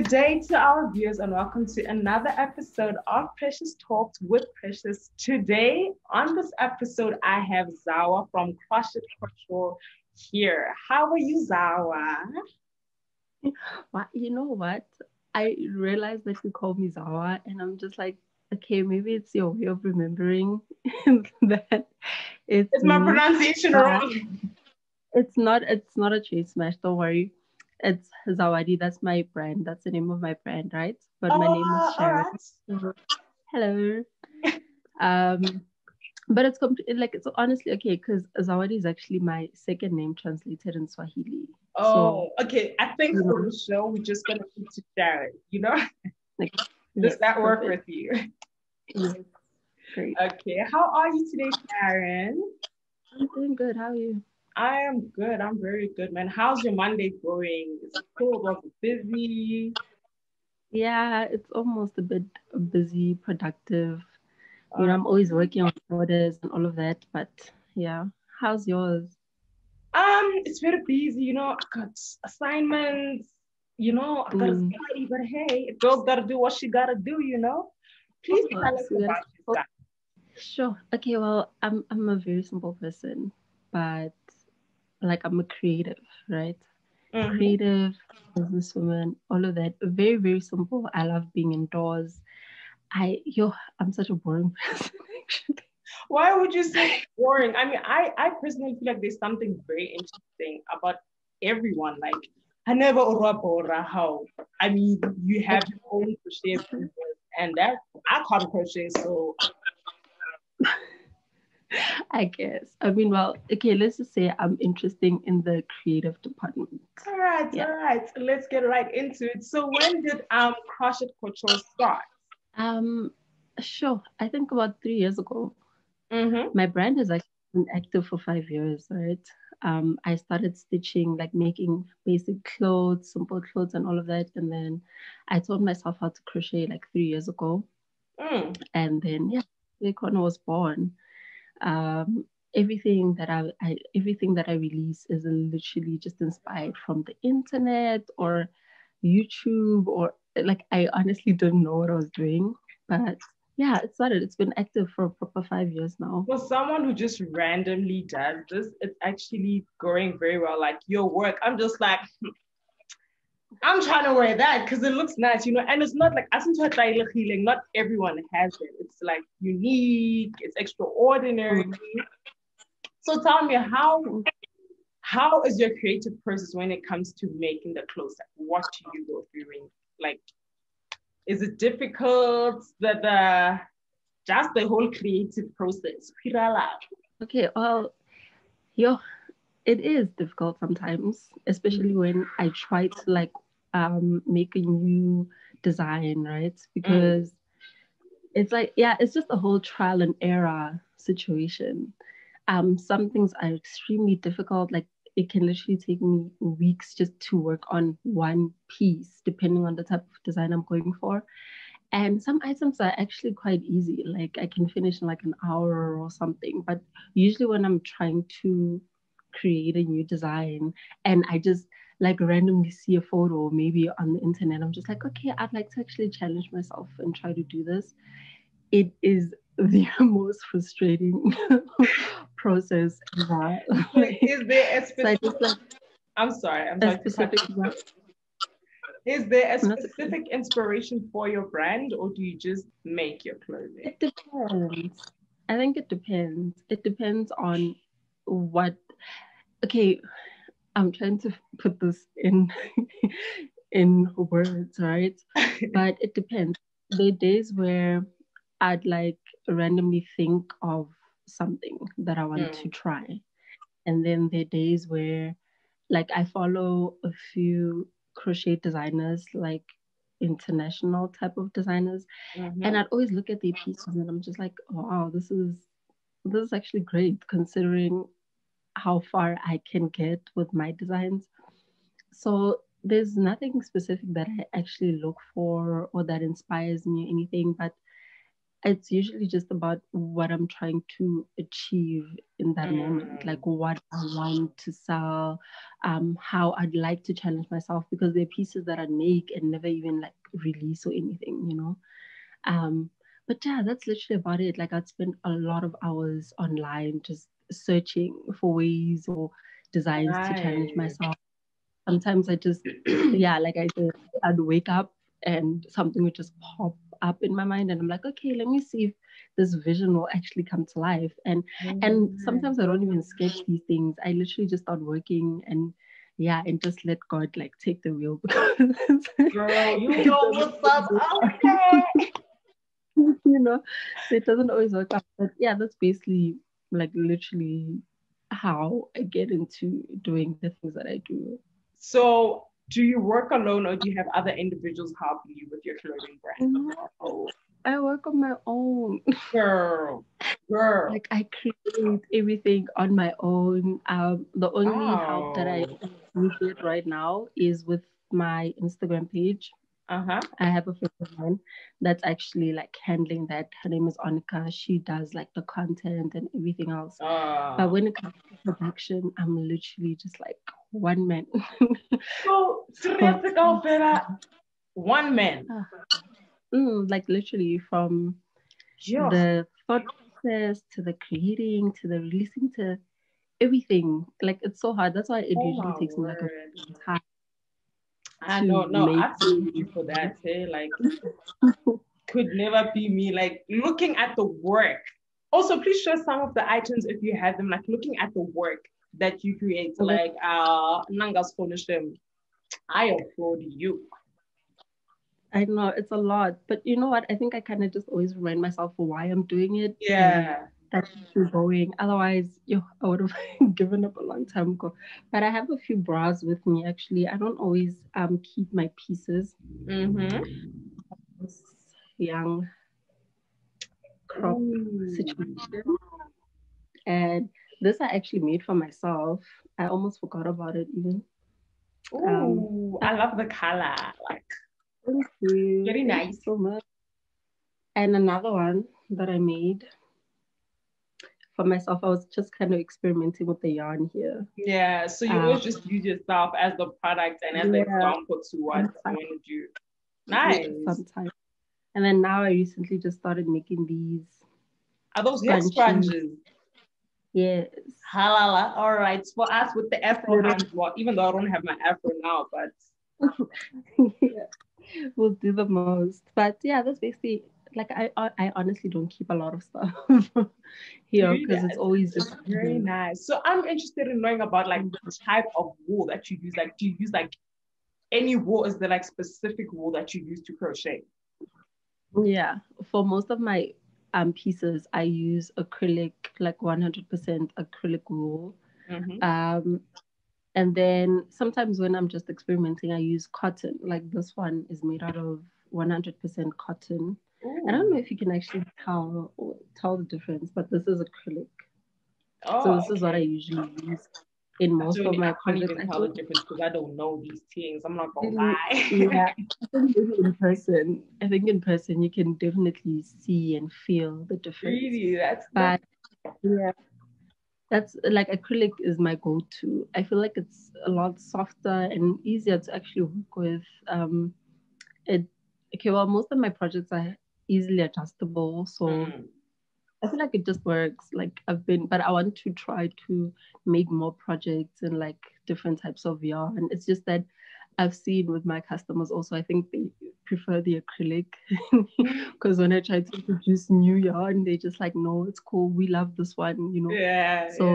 day to our viewers and welcome to another episode of Precious Talks with Precious. Today on this episode, I have Zawa from Crush It Cultural here. How are you, Zawa? You know what? I realized that you called me Zawa, and I'm just like, okay, maybe it's your way of remembering that it's Is my me. pronunciation But wrong? it's not a chase smash, don't worry. It's Zawadi, that's my brand. That's the name of my brand, right? But my name is All Sharon. right. So, hello. Um, but it's honestly okay because Zawadi is actually my second name translated in Swahili. So Oh, okay. I think you for know, the show, we're just going to put to Sharon, you know? like Does yes, that work with perfect. you? Yes, great. Okay. How are you today, Sharon? I'm doing good. How are you? I am good. I'm very good, man. How's your Monday going? Is it cool? Was it busy? Yeah, it's almost a bit busy, productive. Uh, I'm always working on orders and all of that. But yeah, how's yours? it's very busy, I got assignments, I gotta Mm, study, but hey, a girl's gotta do what she gotta do. of Please tell us course, we gotta. about yourself. Sure. Okay. Well, I'm a very simple person, but like I'm a creative, right? Mm-hmm. Creative businesswoman, all of that. Very, very simple. I love being indoors. I'm such a boring person, actually. Why would you say boring? I mean, I personally feel like there's something very interesting about everyone. Like, I never or how. I mean, you have your own crochet business, and that I can't crochet, so I guess. I mean, well, okay, let's just say I'm interesting in the creative department. all right, Yeah. all right. So let's get right into it. So when did Crochet Culture start? Um, sure. I think about 3 years ago, Mm-hmm. my brand has actually been active for 5 years, right? I started stitching, like making basic clothes, simple clothes, and all of that. And then I taught myself how to crochet like 3 years ago. Mm. And then, yeah, the corner was born. um everything that I release is literally just inspired from the internet or YouTube, or like I honestly don't know what I was doing, but yeah, it's been active for a proper 5 years now. For someone who just randomly does this, it's actually going very well. Like your work, I'm just like, I'm trying to wear that because it looks nice. And it's not like, as healing, not everyone has it. It's like unique, it's extraordinary. Mm. So tell me, how is your creative process when it comes to making the clothes? Like, what do you go through? Like, is it difficult? The just the whole creative process. Okay, well, yo, it is difficult sometimes, especially when I try to like make a new design, right? Mm, Because it's like, yeah, it's just a whole trial and error situation. Some things are extremely difficult. Like it can literally take me weeks just to work on one piece, depending on the type of design I'm going for. And some items are actually quite easy. Like I can finish in like an hour or something. But usually when I'm trying to create a new design and I just like randomly see a photo maybe on the internet, I'm just like, okay, I'd like to actually challenge myself and try to do this. It is the most frustrating process ever. Like, is there a so I specific? just like I'm a sorry to cut specific you. one. Is there a Not okay. specific inspiration for your brand, or do you just make your clothing? It depends. I think it depends. It depends on what. Okay, I'm trying to put this in in words, right? But it depends. There are days where I'd like randomly think of something that I want to Mm, try. And then there are days where like I follow a few crochet designers, like international type of designers, and mm-hmm. I'd always look at their pieces and I'm just like, oh, wow, this is actually great considering how far I can get with my designs. So there's nothing specific that I actually look for or that inspires me or anything, but it's usually just about what I'm trying to achieve in that moment, like what I want to sell, how I'd like to challenge myself, because they're pieces that I make and never even like release or anything, you know. But yeah, that's literally about it. Like I'd spend a lot of hours online just searching for ways or designs to challenge Nice. myself. Sometimes I just, yeah, like I said, I'd wake up and something would just pop up in my mind, and I'm like, okay, let me see if this vision will actually come to life. And sometimes I don't even sketch these things. I literally just start working and yeah, and just let God like take the wheel because Girl, you know what's up. Okay. you know, so it doesn't always work out. But yeah, that's basically like literally how I get into doing the things that I do. So, do you work alone or do you have other individuals helping you with your clothing brand? No, I work on my own. Girl, girl. Like I create everything on my own. The only help that I Wow. get right now is with my Instagram page. Uh-huh. I have a friend of mine that's actually like handling that. Her name is Annika. She does like the content and everything else. But when it comes to production, I'm literally just like one man. So, So, seriously, go Fela. One man. like literally from Yeah. the thought process to the creating to the releasing to everything. Like it's so hard. That's why it Oh usually my takes me like a word. time I to don't know. make. I salute you for that. Hey, like, could never be me. Like, looking at the work. Also, please show some of the items if you have them. Like, looking at the work that you create. Like, Nangas Fonishim. I applaud you. I know it's a lot, but you know what? I think I kind of just always remind myself for why I'm doing it, and Yeah. that's keeps going. Otherwise, I would have given up a long time ago. But I have a few bras with me actually. I don't always keep my pieces. Mm-hmm. This young crop Ooh. situation, and this I actually made for myself. I almost forgot about it even. Um, Ooh. ah, I love the color. Like, thank you, very thank you nice. so much. And another one that I made for myself. I was just kind of experimenting with the yarn here. Yeah. So you Um, always just use yourself as the product and as the yeah, example to what you sometimes, want to do. yeah, Nice. sometimes. And then now I recently just started making these Are those hair scrunchies. scrunches? Yes. Halala. All right. For us with the afro Little, hands, well, even though I don't have my afro now, but yeah, we'll do the most. But yeah, that's basically like I honestly don't keep a lot of stuff here really, because it's always it's just very nice. So I'm interested in knowing about like the type of wool that you use. Like, do you use like any wool? Is there like specific wool that you use to crochet? yeah. For most of my pieces, I use acrylic, like 100% acrylic wool. Mm-hmm. Um, And then sometimes when I'm just experimenting, I use cotton. Like this one is made out of 100% cotton. I don't know Ooh. if you can actually tell the difference, but this is acrylic. So Oh, this is what I okay. usually use in I most don't, of my I can't projects. even I tell the think difference because I don't know these things. I'm not gonna really, lie. yeah, I think maybe in person. I think in person you can definitely see and feel the difference. Really, that's But yeah, that's like acrylic is my go-to. I feel like it's a lot softer and easier to actually work with. It okay. Well, most of my projects are easily adjustable, so mm, I feel like it just works. Like but I want to try to make more projects and like different types of yarn. It's just that I've seen with my customers also, I think they prefer the acrylic because when I try to introduce new yarn, they just like, no, it's cool. We love this one. yeah, yeah. So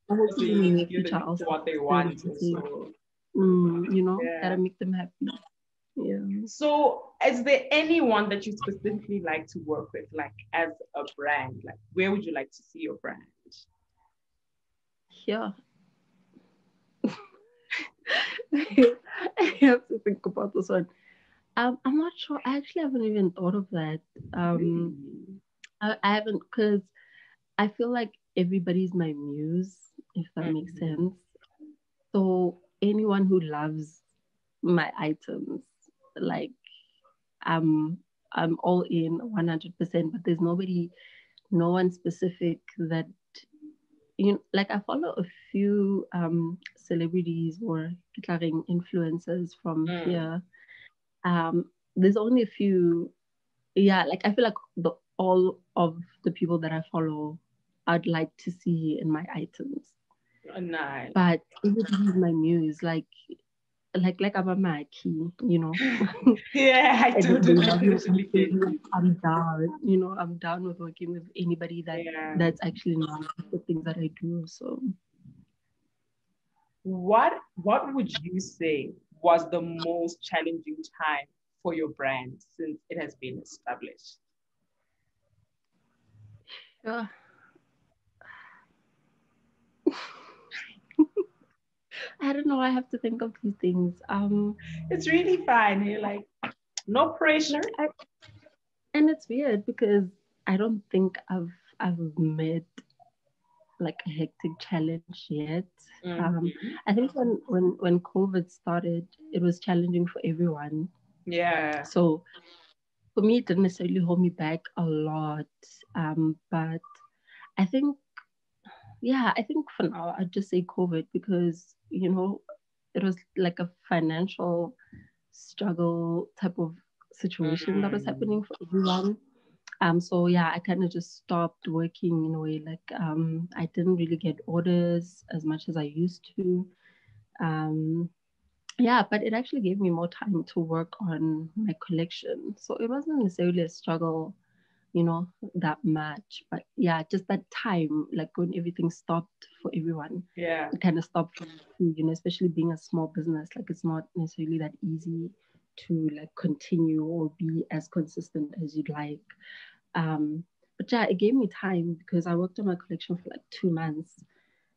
Also, hopefully you in need the to give future, them I'll start what they want. experimenting. So Gotta yeah. make them happy. Yeah. So, is there anyone that you specifically like to work with, like as a brand? Like, where would you like to see your brand? Yeah. I have to think about this one. I'm not sure. I actually haven't even thought of that. Um, Really? I haven't because I feel like everybody's my muse, if that makes Mm-hmm. sense. So anyone who loves my items, like I'm I'm all in 100%, but there's no one specific that, like I follow a few celebrities or influencers from here. There's only a few. Yeah, like I feel like all of the people that I follow, I'd like to see in my items. Nice. But everybody's my muse, like Abamaki, Yeah, I totally get you. I'm down, I'm down with working with anybody that's actually not the things that I do. So what would you say was the most challenging time for your brand since it has been established? I don't know. I have to think of these things. It's really fine. You're like, no pressure. And it's weird because I don't think I've met like a hectic challenge yet. I think when COVID started, it was challenging for everyone. Yeah. So for me, it didn't necessarily hold me back a lot. But I think for now I'd just say COVID because it was like a financial struggle type of situation that was happening for everyone. So yeah, I kind of just stopped working in a way. Like I didn't really get orders as much as I used to. Yeah, but it actually gave me more time to work on my collection. So it wasn't necessarily a struggle, that much. But yeah, just that time, like when everything stopped for everyone. Yeah. It kind of stopped for me too, especially being a small business. Like it's not necessarily that easy to like continue or be as consistent as you'd like. But yeah, it gave me time because I worked on my collection for like 2 months.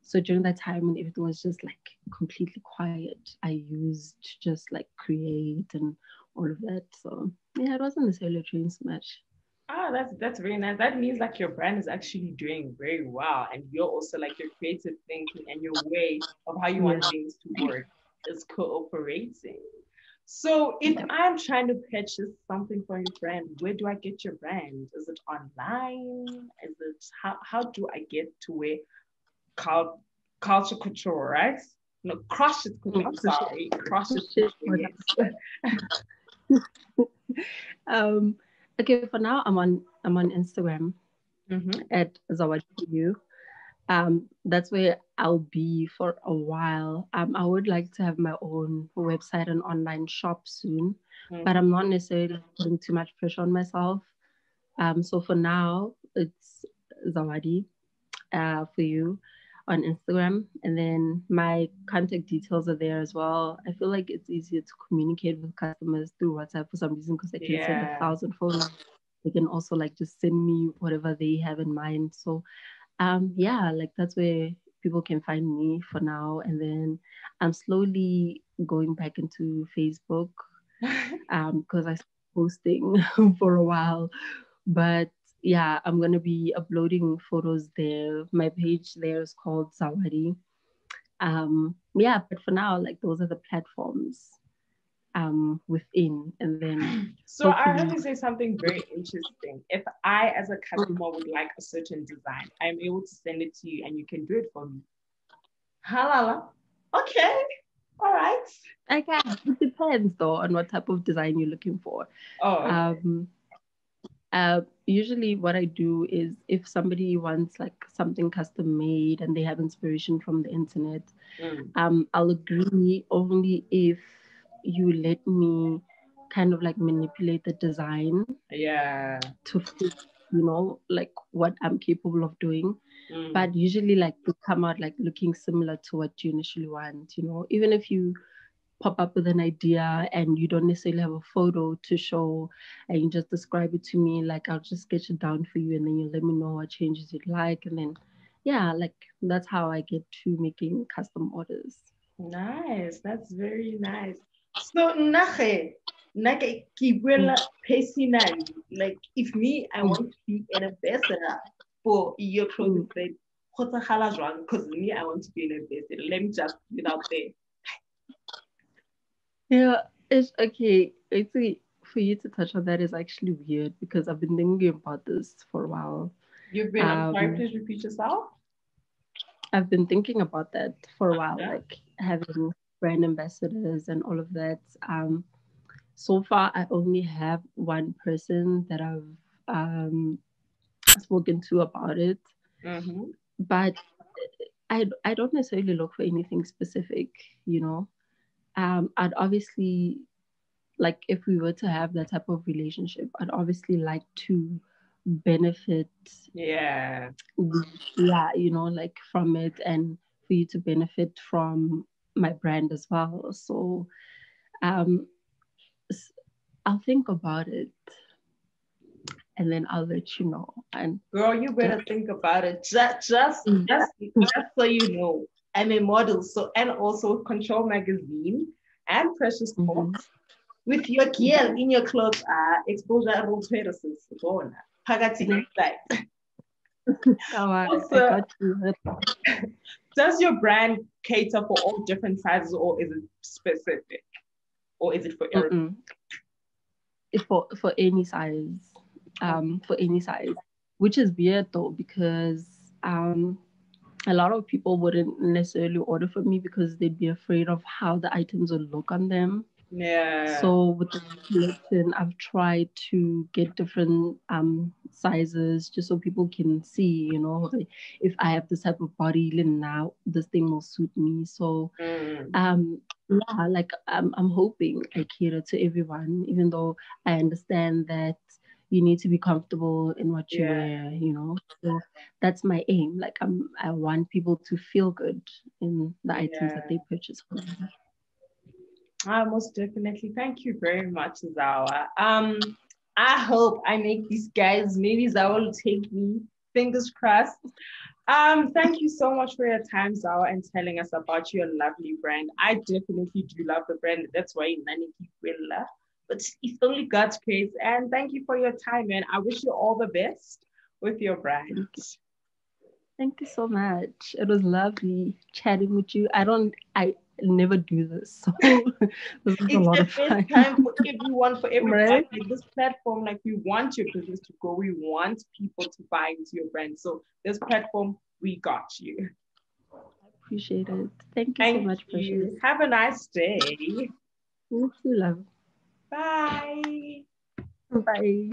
So during that time when everything was just like completely quiet, I used to just like create and all of that. So yeah, it wasn't necessarily a train smash. Oh, that's very nice. That means like your brand is actually doing very well, and you're also like your creative thinking and your way of how you want things to work is cooperating. So if I'm trying to purchase something from your brand, where do I get your brand? Is it online? Is it how do I get to where culture couture, right? No, crochet couture. I'm sorry, crochet couture. Yes. Okay, for now I'm on Instagram at Zawa. That's where I'll be for a while. I would like to have my own website and online shop soon, but I'm not necessarily putting too much pressure on myself. So for now, it's Zawadi for you on Instagram, and then my contact details are there as well. I feel like it's easier to communicate with customers through WhatsApp for some reason because I can send 1,000 photos. They can also like just send me whatever they have in mind. So yeah, like that's where people can find me for now. And then I'm slowly going back into Facebook because I started posting for a while. But yeah, I'm gonna be uploading photos there. My page there is called Zawadi. Yeah, but for now, like those are the platforms within, and then so I heard you say something very interesting. If I as a customer would like a certain design, I'm able to send it to you and you can do it for me. Halala. Okay. All right. Okay. It depends though on what type of design you're looking for. Usually what I do is if somebody wants like something custom made and they have inspiration from the internet, I'll agree only if you let me kind of like manipulate the design to fit, like what I'm capable of doing. But usually like they come out like looking similar to what you initially want, even if you pop up with an idea and you don't necessarily have a photo to show and you just describe it to me, like I'll just sketch it down for you and then you let me know what changes you'd like, and then yeah, like that's how I get to making custom orders. Nice. That's very nice. So personally, like if me I want to be an ambassador for your clothing brand, because me I want to be an ambassador. Let me just put it out there. Yeah, it's okay. It's for you to touch on that is actually weird because I've been thinking about this for a while. You've been, I'm sorry, please repeat yourself. I've been thinking about that for a while, like having brand ambassadors and all of that. So far, I only have one person that I've spoken to about it, but I don't necessarily look for anything specific, you know. I'd obviously, like, if we were to have that type of relationship, I'd obviously like to benefit, yeah, you know, like from it, and for you to benefit from my brand as well. So um I'll think about it and then I'll let you know. And girl, you better think about it. Just so you know, I'm a model, so, and also Control Magazine and Precious Talks. With your gear in your clothes, exposure services. Also, does your brand cater for all different sizes, or is it specific, or is it for everyone? For any size, for any size, which is weird though, because a lot of people wouldn't necessarily order from me because they'd be afraid of how the items will look on them. Yeah. So with the collection, I've tried to get different sizes just so people can see, you know, if I have this type of body now, this thing will suit me. So yeah, like I'm hoping I cater to everyone, even though I understand that you need to be comfortable in what you wear, you know. So that's my aim. Like I want people to feel good in the items that they purchase from me. Most definitely. Thank you very much, Zawa. I hope I make these guys. Maybe Zawa will take me. Fingers crossed. Thank you so much for your time, Zawa, and telling us about your lovely brand. I definitely do love the brand. That's why Nani will love. But it's only God's grace. And thank you for your time, man. I wish you all the best with your brand. Thank you so much. It was lovely chatting with you. I never do this, so this is a lot of fun. It's time for everyone, right? Like this platform, like we want your business to go. We want people to buy into your brand. So this platform, we got you. I appreciate it. Thank you so much, Precious. Have a nice day. You too, love. Bye. Bye.